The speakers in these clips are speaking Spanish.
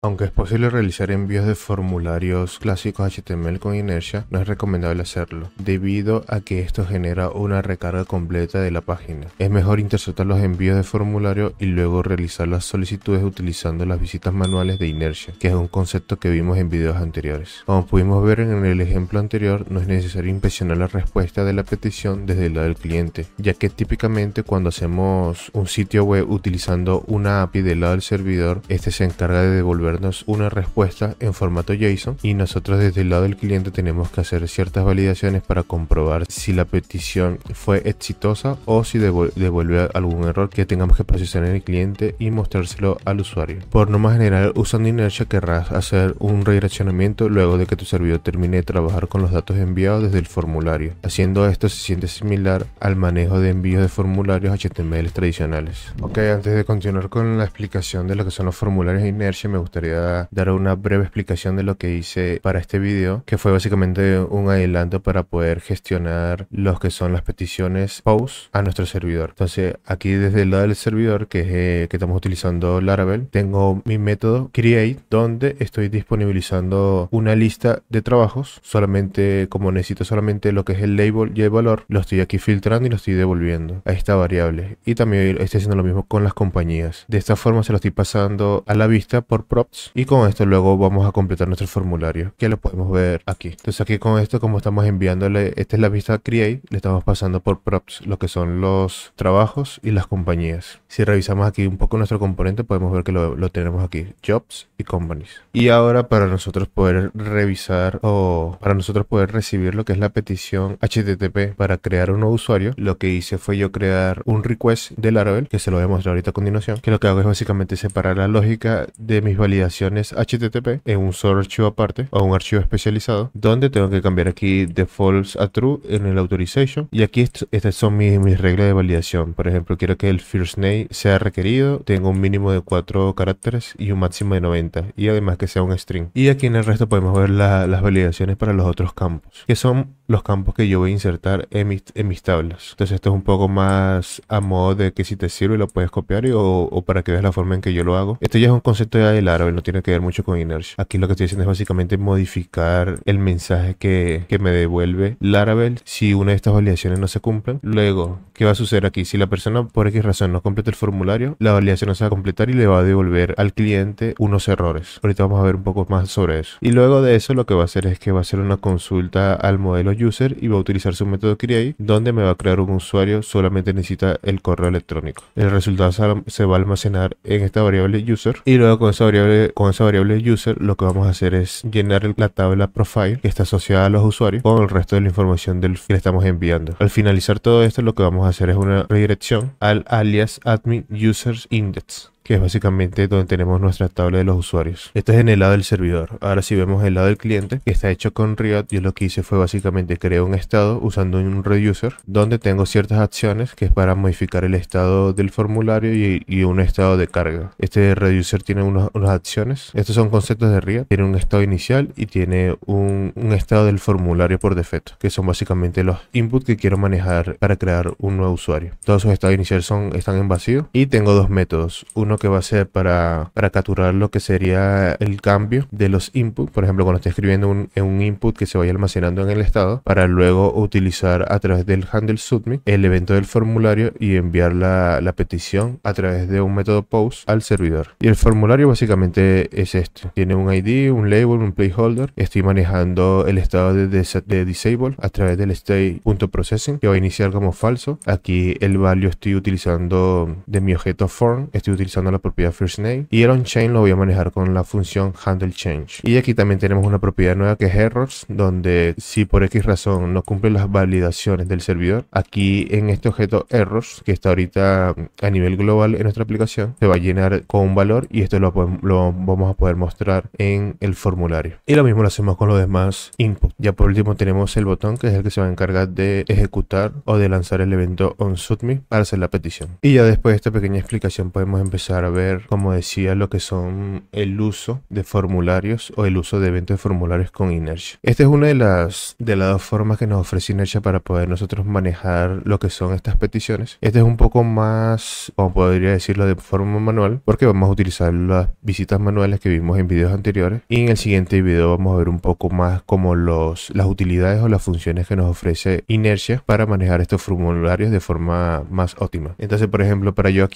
Aunque es posible realizar envíos de formularios clásicos HTML con inercia, no es recomendable hacerlo, debido a que esto genera una recarga completa de la página. Es mejor interceptar los envíos de formulario y luego realizar las solicitudes utilizando las visitas manuales de inercia, que es un concepto que vimos en videos anteriores. Como pudimos ver en el ejemplo anterior, no es necesario inspeccionar la respuesta de la petición desde el lado del cliente, ya que típicamente cuando hacemos un sitio web utilizando una API del lado del servidor, este se encarga de devolvernos una respuesta en formato JSON y nosotros desde el lado del cliente tenemos que hacer ciertas validaciones para comprobar si la petición fue exitosa o si devuelve algún error que tengamos que procesar en el cliente y mostrárselo al usuario. Por norma general, usando inercia querrás hacer un redireccionamiento luego de que tu servidor termine de trabajar con los datos enviados desde el formulario. Haciendo esto se siente similar al manejo de envíos de formularios HTML tradicionales. Ok, antes de continuar con la explicación de lo que son los formularios de inercia, me gustaría dar una breve explicación de lo que hice para este video, que fue básicamente un adelanto para poder gestionar los que son las peticiones post a nuestro servidor. Entonces aquí desde el lado del servidor, que estamos utilizando Laravel, tengo mi método create, donde estoy disponibilizando una lista de trabajos. Solamente como necesito solamente lo que es el label y el valor, lo estoy aquí filtrando y lo estoy devolviendo a esta variable. Y también estoy haciendo lo mismo con las compañías. De esta forma se lo estoy pasando a la vista por props, y con esto luego vamos a completar nuestro formulario, que lo podemos ver aquí. Entonces aquí con esto, como estamos enviándole, esta es la vista create, le estamos pasando por props lo que son los trabajos y las compañías. Si revisamos aquí un poco nuestro componente, podemos ver que lo tenemos aquí, jobs y companies. Y ahora para nosotros poder revisar o para nosotros poder recibir lo que es la petición HTTP para crear un nuevo usuario, lo que hice fue yo crear un request de Laravel, que se lo voy a mostrar ahorita a continuación, que lo que hago es básicamente separar la lógica de mis validaciones HTTP en un solo archivo aparte o un archivo especializado, donde tengo que cambiar aquí de false a true en el authorization. Y aquí estas son mis reglas de validación. Por ejemplo, quiero que el first name sea requerido, tengo un mínimo de 4 caracteres y un máximo de 90, y además que sea un string. Y aquí en el resto podemos ver las validaciones para los otros campos, que son los campos que yo voy a insertar en mis tablas. Entonces esto es un poco más a modo de que si te sirve lo puedes copiar o para que veas la forma en que yo lo hago. Esto ya es un concepto de Laravel, no tiene que ver mucho con inertia. Aquí lo que estoy haciendo es básicamente modificar el mensaje que me devuelve Laravel si una de estas validaciones no se cumplen. Luego, ¿qué va a suceder aquí? Si la persona por X razón no completa el formulario, la validación no se va a completar y le va a devolver al cliente unos errores. Ahorita vamos a ver un poco más sobre eso. Y luego de eso lo que va a hacer es que va a hacer una consulta al modelo user y va a utilizar su método create, donde me va a crear un usuario. Solamente necesita el correo electrónico. El resultado se va a almacenar en esta variable user, y luego con esa variable user lo que vamos a hacer es llenar la tabla profile que está asociada a los usuarios con el resto de la información que le estamos enviando. Al finalizar todo esto, lo que vamos a hacer es una redirección al alias admin users index, que es básicamente donde tenemos nuestra tabla de los usuarios. Esto es en el lado del servidor. Ahora si vemos el lado del cliente, que está hecho con Riot, yo lo que hice fue básicamente crear un estado usando un reducer, donde tengo ciertas acciones que es para modificar el estado del formulario y un estado de carga. Este reducer tiene unas acciones. Estos son conceptos de Riot. Tiene un estado inicial y tiene un estado del formulario por defecto, que son básicamente los inputs que quiero manejar para crear un nuevo usuario. Todos sus estados iniciales están en vacío, y tengo dos métodos. Uno que va a ser para capturar lo que sería el cambio de los inputs, por ejemplo cuando esté escribiendo en un input que se vaya almacenando en el estado, para luego utilizar a través del handle submit el evento del formulario y enviar la petición a través de un método post al servidor. Y el formulario básicamente es este, tiene un ID, un label, un placeholder. Estoy manejando el estado de disable a través del state.processing, que va a iniciar como falso. Aquí el value estoy utilizando de mi objeto form, estoy utilizando la propiedad first name, y el onChain lo voy a manejar con la función handle change. Y aquí también tenemos una propiedad nueva que es errors, donde si por X razón no cumple las validaciones del servidor, aquí en este objeto errors, que está ahorita a nivel global en nuestra aplicación, se va a llenar con un valor, y esto lo vamos a poder mostrar en el formulario. Y lo mismo lo hacemos con los demás inputs. Ya por último tenemos el botón, que es el que se va a encargar de ejecutar o de lanzar el evento onSubmit para hacer la petición. Y ya después de esta pequeña explicación podemos empezar empezar a ver, como decía, lo que son el uso de formularios o el uso de eventos de formularios con Inertia. Esta es una de las dos formas que nos ofrece Inertia para poder nosotros manejar lo que son estas peticiones. Este es un poco más, como podría decirlo, de forma manual, porque vamos a utilizar las visitas manuales que vimos en videos anteriores, y en el siguiente video vamos a ver un poco más como las utilidades o las funciones que nos ofrece Inertia para manejar estos formularios de forma más óptima. Entonces, por ejemplo, para yo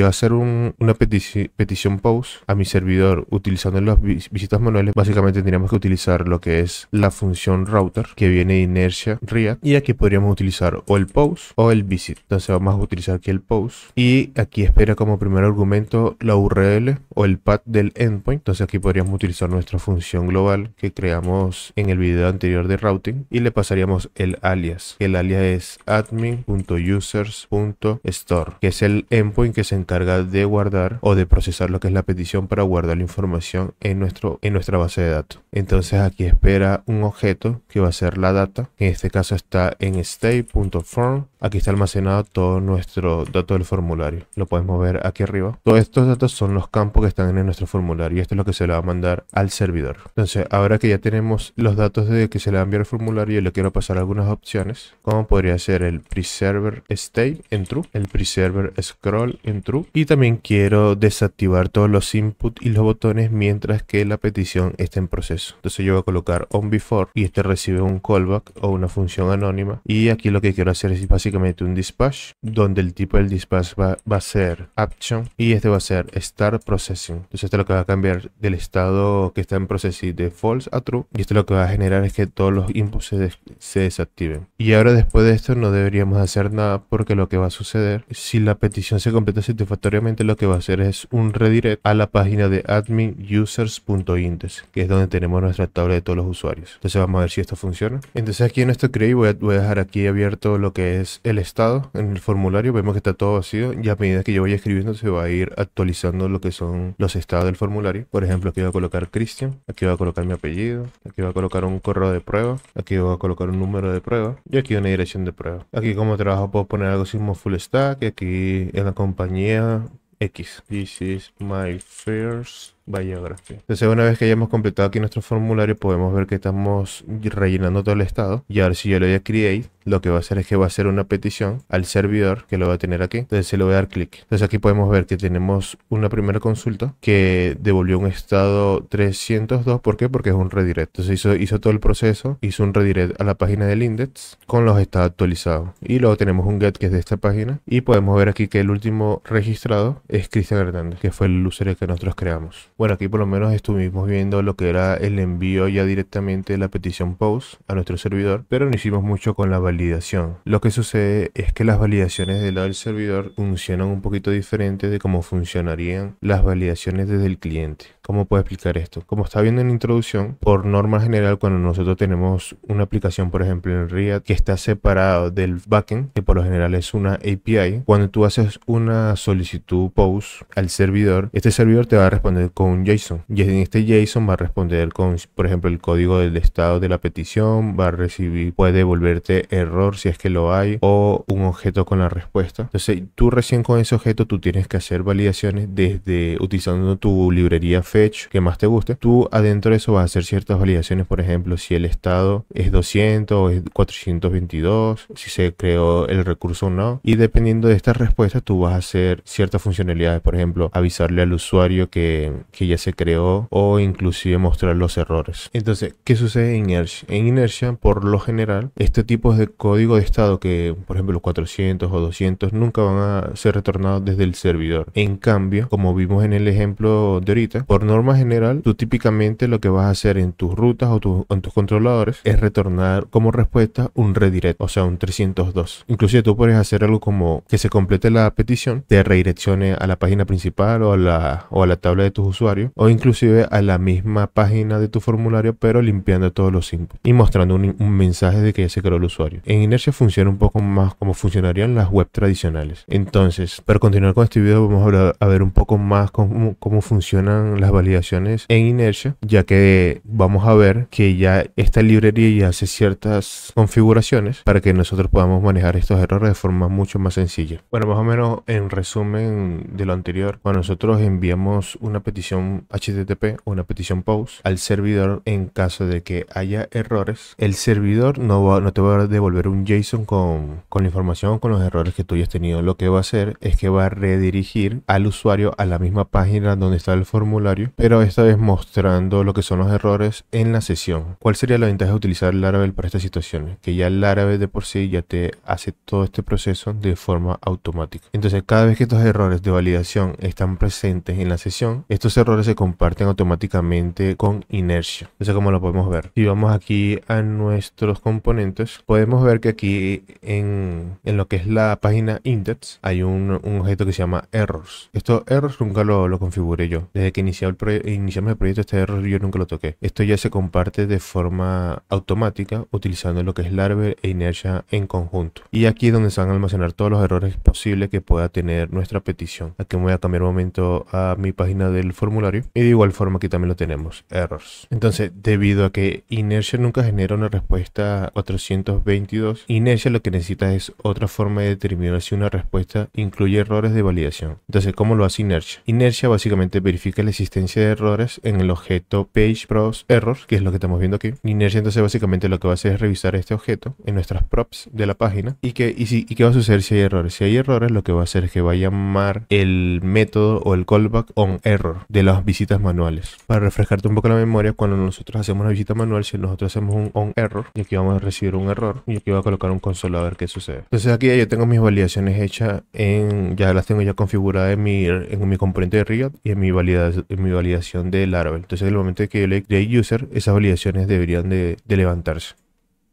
hacer una petición post a mi servidor utilizando las visitas manuales, básicamente tendríamos que utilizar lo que es la función router que viene de Inertia React, y aquí podríamos utilizar o el post o el visit. Entonces vamos a utilizar aquí el post, y aquí espera como primer argumento la URL o el path del endpoint. Entonces aquí podríamos utilizar nuestra función global que creamos en el video anterior de routing, y le pasaríamos el alias. El alias es admin.users.store, que es el endpoint que se encarga de guardar o de procesar lo que es la petición para guardar la información en nuestra base de datos. Entonces aquí espera un objeto que va a ser la data, que en este caso está en state.form. Aquí está almacenado todo nuestro dato del formulario. Lo podemos ver aquí arriba. Todos estos datos son los campos que están en nuestro formulario, y esto es lo que se le va a mandar al servidor. Entonces, ahora que ya tenemos los datos de que se le va a enviar el formulario, yo le quiero pasar algunas opciones, como podría ser el preserver state en true, el preserver scroll en true, y también quiero desactivar todos los inputs y los botones mientras que la petición está en proceso. Entonces yo voy a colocar on before, y este recibe un callback o una función anónima, y aquí lo que quiero hacer es básicamente un dispatch, donde el tipo del dispatch va a ser action, y este va a ser start processing. Entonces esto es lo que va a cambiar del estado que está en processing de false a true, y esto lo que va a generar es que todos los inputs se desactiven. Y ahora, después de esto, no deberíamos hacer nada, porque lo que va a suceder, si la petición se completa satisfactoriamente, lo que va a hacer es un redirect a la página de admin.users.index, que es donde tenemos nuestra tabla de todos los usuarios. Entonces vamos a ver si esto funciona. Entonces aquí en nuestro create voy a dejar aquí abierto lo que es el estado en el formulario. Vemos que está todo vacío, y a medida que yo vaya escribiendo se va a ir actualizando lo que son los estados del formulario. Por ejemplo, aquí voy a colocar Cristian, aquí voy a colocar mi apellido, aquí voy a colocar un correo de prueba, aquí voy a colocar un número de prueba, y aquí una dirección de prueba. Aquí como trabajo puedo poner algo así como full stack, y aquí en la compañía X. This is my first biography. Entonces, una vez que hayamos completado aquí nuestro formulario, podemos ver que estamos rellenando todo el estado. Y ahora, si yo le doy a create, lo que va a hacer es que va a hacer una petición al servidor, que lo va a tener aquí. Entonces se le voy a dar clic. Entonces aquí podemos ver que tenemos una primera consulta que devolvió un estado 302. ¿Por qué? Porque es un redirect. Entonces hizo todo el proceso, hizo un redirect a la página del index con los estados actualizados. Y luego tenemos un get que es de esta página, y podemos ver aquí que el último registrado es Cristian Hernández, que fue el usuario que nosotros creamos. Bueno, aquí por lo menos estuvimos viendo lo que era el envío ya directamente de la petición post a nuestro servidor, pero no hicimos mucho con la validación. Lo que sucede es que las validaciones del lado del servidor funcionan un poquito diferente de cómo funcionarían las validaciones desde el cliente. ¿Cómo puedo explicar esto? Como está viendo en la introducción, por norma general, cuando nosotros tenemos una aplicación, por ejemplo en React, que está separado del backend, que por lo general es una API, cuando tú haces una solicitud post al servidor, este servidor te va a responder con un JSON, y en este JSON va a responder con, por ejemplo, el código del estado de la petición, va a recibir, puede devolverte error si es que lo hay, o un objeto con la respuesta. Entonces tú recién con ese objeto tú tienes que hacer validaciones desde utilizando tu librería Fetch que más te guste. Tú adentro de eso vas a hacer ciertas validaciones, por ejemplo, si el estado es 200 o es 422, si se creó el recurso o no, y dependiendo de estas respuestas tú vas a hacer ciertas funcionalidades, por ejemplo, avisarle al usuario que ya se creó, o inclusive mostrar los errores. Entonces, ¿qué sucede en Inertia? En Inertia, por lo general, este tipo de código de estado que, por ejemplo, los 400 o 200 nunca van a ser retornados desde el servidor. En cambio, como vimos en el ejemplo de ahorita, por norma general, tú típicamente lo que vas a hacer en tus rutas o en tus controladores es retornar como respuesta un redirect, o sea, un 302. Inclusive tú puedes hacer algo como que se complete la petición, te redireccione a la página principal o a la tabla de tus usuarios, o inclusive a la misma página de tu formulario, pero limpiando todos los inputs y mostrando un mensaje de que ya se creó el usuario. En Inertia funciona un poco más como funcionarían las web tradicionales. Entonces, para continuar con este video, vamos a ver un poco más cómo funcionan las las validaciones en Inertia, ya que vamos a ver que ya esta librería ya hace ciertas configuraciones para que nosotros podamos manejar estos errores de forma mucho más sencilla. Bueno, más o menos en resumen de lo anterior, cuando nosotros enviamos una petición HTTP o una petición POST al servidor, en caso de que haya errores, el servidor no te va a devolver un JSON con la información o con los errores que tú hayas tenido. Lo que va a hacer es que va a redirigir al usuario a la misma página donde está el formulario, pero esta vez mostrando lo que son los errores en la sesión. ¿Cuál sería la ventaja de utilizar Laravel para estas situaciones? Que ya Laravel de por sí ya te hace todo este proceso de forma automática. Entonces, cada vez que estos errores de validación están presentes en la sesión, estos errores se comparten automáticamente con Inertia. Entonces, como lo podemos ver, si vamos aquí a nuestros componentes, podemos ver que aquí en lo que es la página index hay un objeto que se llama errors. Estos errors nunca lo configuré yo. Desde que iniciamos el proyecto, este error yo nunca lo toqué. Esto ya se comparte de forma automática utilizando lo que es Laravel e Inertia en conjunto. Y aquí es donde se van a almacenar todos los errores posibles que pueda tener nuestra petición. Aquí me voy a cambiar un momento a mi página del formulario y de igual forma aquí también lo tenemos, errors. Entonces, debido a que Inertia nunca genera una respuesta 422, Inertia lo que necesita es otra forma de determinar si una respuesta incluye errores de validación. Entonces, ¿cómo lo hace Inertia? Inertia básicamente verifica la existencia de errores en el objeto PageProsError, que es lo que estamos viendo aquí. Inertia entonces básicamente lo que va a hacer es revisar este objeto en nuestras props de la página y qué va a suceder si hay errores. Si hay errores, lo que va a hacer es que va a llamar el método o el callback onError de las visitas manuales. Para refrescarte un poco la memoria, cuando nosotros hacemos una visita manual, si nosotros hacemos un onError, y aquí vamos a recibir un error, y aquí voy a colocar un console a ver qué sucede. Entonces aquí ya yo tengo mis validaciones hechas ya las tengo ya configuradas en mi componente de Riot y en mi validación de Laravel. Entonces en el momento que yo le dé user, esas validaciones deberían de levantarse.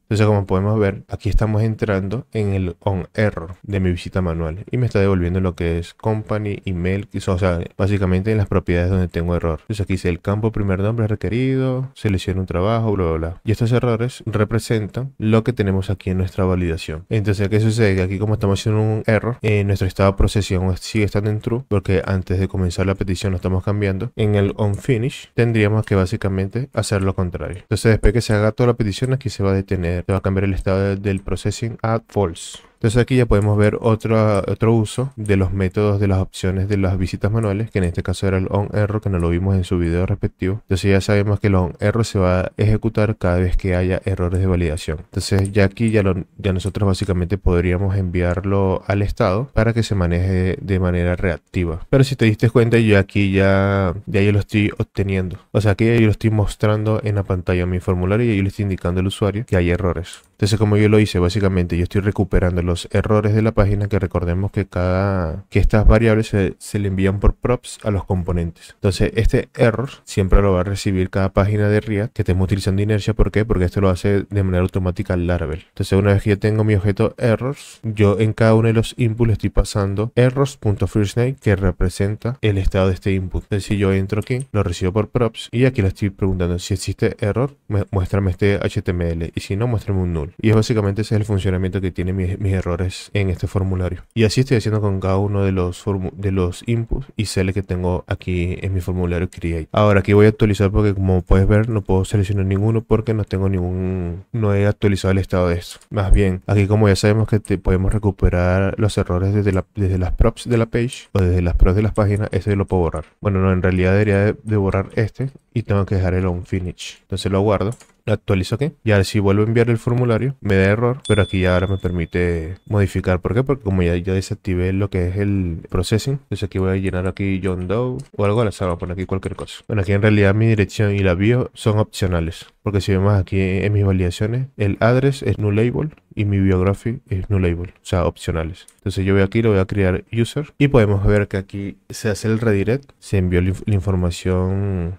Entonces, como podemos ver, aquí estamos entrando en el onError de mi visita manual y me está devolviendo lo que es company, email, o sea, básicamente en las propiedades donde tengo error. Entonces aquí dice el campo primer nombre requerido, selecciona un trabajo, bla, bla, bla. Y estos errores representan lo que tenemos aquí en nuestra validación. Entonces, ¿qué sucede? Que aquí como estamos haciendo un error, nuestro estado de procesión sigue estando en true, porque antes de comenzar la petición lo estamos cambiando. En el onFinish tendríamos que básicamente hacer lo contrario. Entonces, después que se haga toda la petición, aquí se va a detener. Se va a cambiar el estado del processing a false. Entonces aquí ya podemos ver otro uso de los métodos de las opciones de las visitas manuales, que en este caso era el onError, que no lo vimos en su video respectivo. Entonces ya sabemos que el onError se va a ejecutar cada vez que haya errores de validación. Entonces ya aquí ya nosotros básicamente podríamos enviarlo al estado para que se maneje de manera reactiva. Pero si te diste cuenta, yo aquí ya yo lo estoy obteniendo. O sea, aquí yo lo estoy mostrando en la pantalla mi formulario y yo le estoy indicando al usuario que hay errores. Entonces, como yo lo hice, básicamente yo estoy recuperando los errores de la página, que recordemos que estas variables se le envían por props a los componentes. Entonces, este error siempre lo va a recibir cada página de React que estemos utilizando Inertia. ¿Por qué? Porque esto lo hace de manera automática al Laravel. Entonces, una vez que yo tengo mi objeto errors, yo en cada uno de los inputs le estoy pasando errors.firstName, que representa el estado de este input. Entonces, si yo entro aquí, lo recibo por props y aquí le estoy preguntando si existe error, muéstrame este HTML, y si no, muéstrame un null. Y básicamente ese es el funcionamiento que tiene mis errores en este formulario. Y así estoy haciendo con cada uno de los inputs y cells que tengo aquí en mi formulario create. Ahora aquí voy a actualizar porque, como puedes ver, no puedo seleccionar ninguno porque no he actualizado el estado de esto. Más bien, aquí como ya sabemos que podemos recuperar los errores desde las props de la page o desde las props de las páginas, este lo puedo borrar. Bueno, no, en realidad debería de borrar este y tengo que dejar el onFinish. Entonces lo guardo. Lo actualizo aquí y ahora si vuelvo a enviar el formulario me da error, pero aquí ya ahora me permite modificar. ¿Por qué? Porque como ya desactivé lo que es el processing, entonces aquí voy a llenar aquí John Doe o algo al azar, voy a poner aquí cualquier cosa. Bueno, aquí en realidad mi dirección y la bio son opcionales, porque si vemos aquí en mis validaciones, el address es nullable y mi biography es nullable, o sea, opcionales. Entonces yo voy aquí, lo voy a crear user y podemos ver que aquí se hace el redirect, se envió la información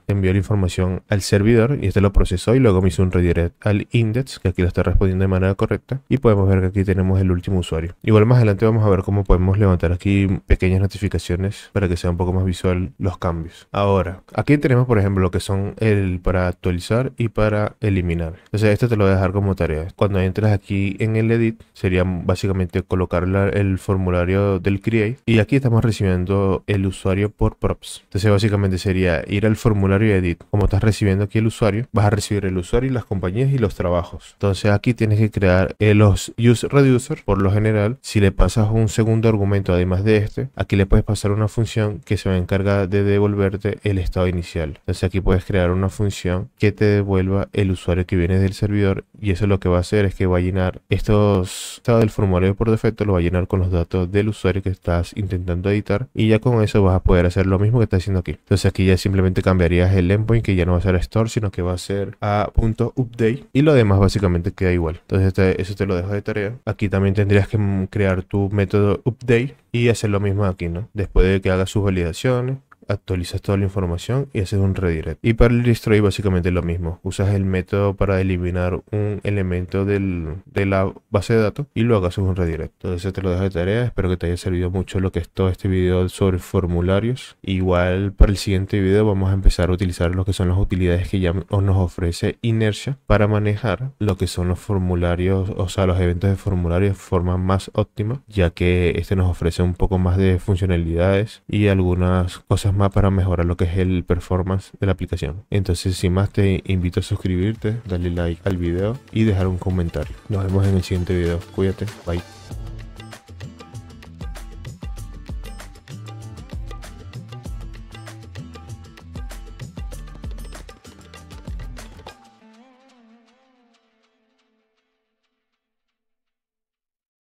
al servidor y este lo procesó y luego me hizo un redirect al index, que aquí lo está respondiendo de manera correcta, y podemos ver que aquí tenemos el último usuario. Igual más adelante vamos a ver cómo podemos levantar aquí pequeñas notificaciones para que sea un poco más visual los cambios. Ahora, aquí tenemos por ejemplo lo que son para actualizar y para eliminar. Entonces esto te lo voy a dejar como tarea. Cuando entres aquí en el edit sería básicamente colocar el formulario del create, y aquí estamos recibiendo el usuario por props. Entonces básicamente sería ir al formulario y edit. Como estás recibiendo aquí el usuario, vas a recibir el usuario y las compañías y los trabajos. Entonces aquí tienes que crear los use reducer. Por lo general, si le pasas un segundo argumento además de este, aquí le puedes pasar una función que se va a encargar de devolverte el estado inicial. Entonces aquí puedes crear una función que te devuelva el usuario que viene del servidor, y eso lo que va a hacer es que va a llenar estos estados del formulario por defecto, lo va a llenar con los datos del usuario que estás intentando editar, y ya con eso vas a poder hacer lo mismo que estás haciendo aquí. Entonces aquí ya simplemente cambiarías el endpoint, que ya no va a ser store, sino que va a ser a .update, y lo demás básicamente queda igual. Entonces eso te lo dejo de tarea. Aquí también tendrías que crear tu método update y hacer lo mismo aquí, ¿no? Después de que hagas sus validaciones, actualizas toda la información y haces un redirect. Y para el destroy básicamente lo mismo. Usas el método para eliminar un elemento de la base de datos y luego haces un redirect. Entonces eso te lo dejo de tarea. Espero que te haya servido mucho lo que es todo este video sobre formularios. Igual para el siguiente video vamos a empezar a utilizar lo que son las utilidades que ya nos ofrece Inertia para manejar lo que son los formularios, o sea, los eventos de formularios de forma más óptima, ya que este nos ofrece un poco más de funcionalidades y algunas cosas más para mejorar lo que es el performance de la aplicación. Entonces, sin más, te invito a suscribirte, darle like al video y dejar un comentario. Nos vemos en el siguiente video. Cuídate, bye.